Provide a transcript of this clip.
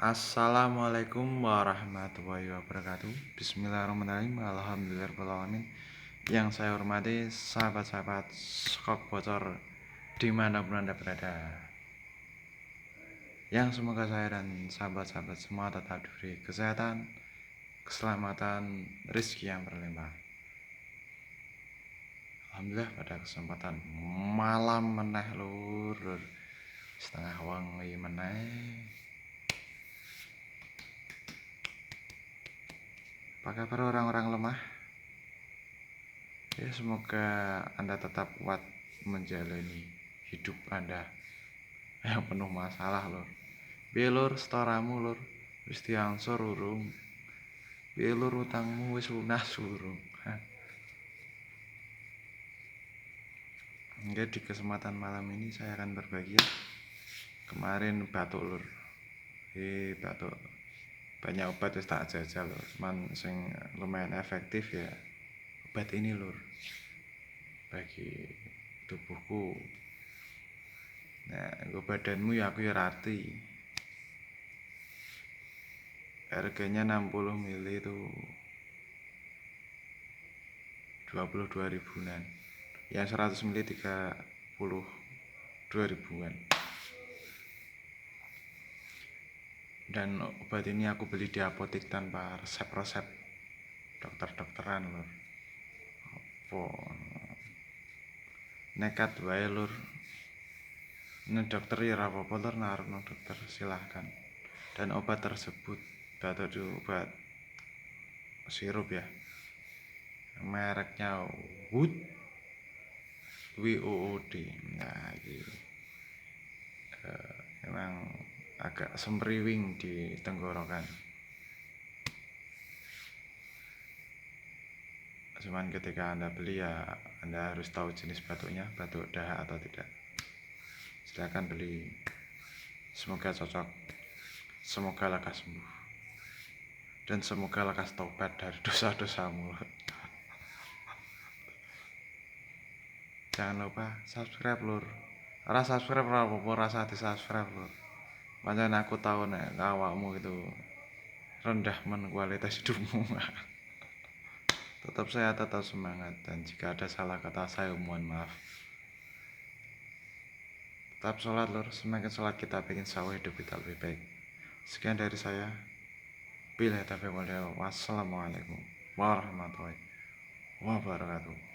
Assalamualaikum warahmatullahi wabarakatuh. Bismillahirrahmanirrahim. Alhamdulillahirrahmanirrahim. Yang saya hormati sahabat-sahabat Skok Bocor dimanapun Anda berada. Yang semoga saya dan sahabat-sahabat semua tetap diberi kesehatan, keselamatan, rezeki yang berlimpah. Alhamdulillah pada kesempatan malam meneh lur, setengah wengi meneh. Apa kabar orang-orang lemah? Ya, semoga Anda tetap kuat menjalani hidup Anda yang penuh masalah lur. Piye lur setoramu lur? Wis diangsur urung? Piye lur utangmu wis lunas urung? Oke, di kesempatan malam ini saya akan berbagi. Kemarin batuk lur. Batuk. Banyak obat wis tak jajal lur. Cuman sing lumayan efektif ya obat ini lur. Bagi tubuhku. Nah, gue badanmu ya aku ya rati. Harganya 60 ml itu 22 ribuan. Yang 100 ml 32 ribuan. Dan obat ini aku beli di apotek tanpa resep-resep dokter-dokteran lur. Apa nekat wae lur. Ini dokter ya apa-apa lur, naruh dokter silahkan. Dan obat tersebut batuk itu obat sirup ya, mereknya WOOD. Nah ini emang agak semriwing di tenggorokan. Cuman ketika Anda beli ya Anda harus tahu jenis batuknya, batuk dahak atau tidak. Silakan beli. Semoga cocok. Semoga lekas sembuh. Dan semoga lekas tobat dari dosa-dosamu. Jangan lupa subscribe lur. Rasa subscribe apa-apa, rasa di subscribe lur. Makanya aku tahu nek awakmu itu rendah kualitas hidupmu. Tetap sehat, tetap semangat, dan jika ada salah kata saya mohon maaf. Tetap sholat lur, semakin sholat kita bikin sawah hidup kita lebih baik. Sekian dari saya. Wassalamualaikum warahmatullahi wabarakatuh.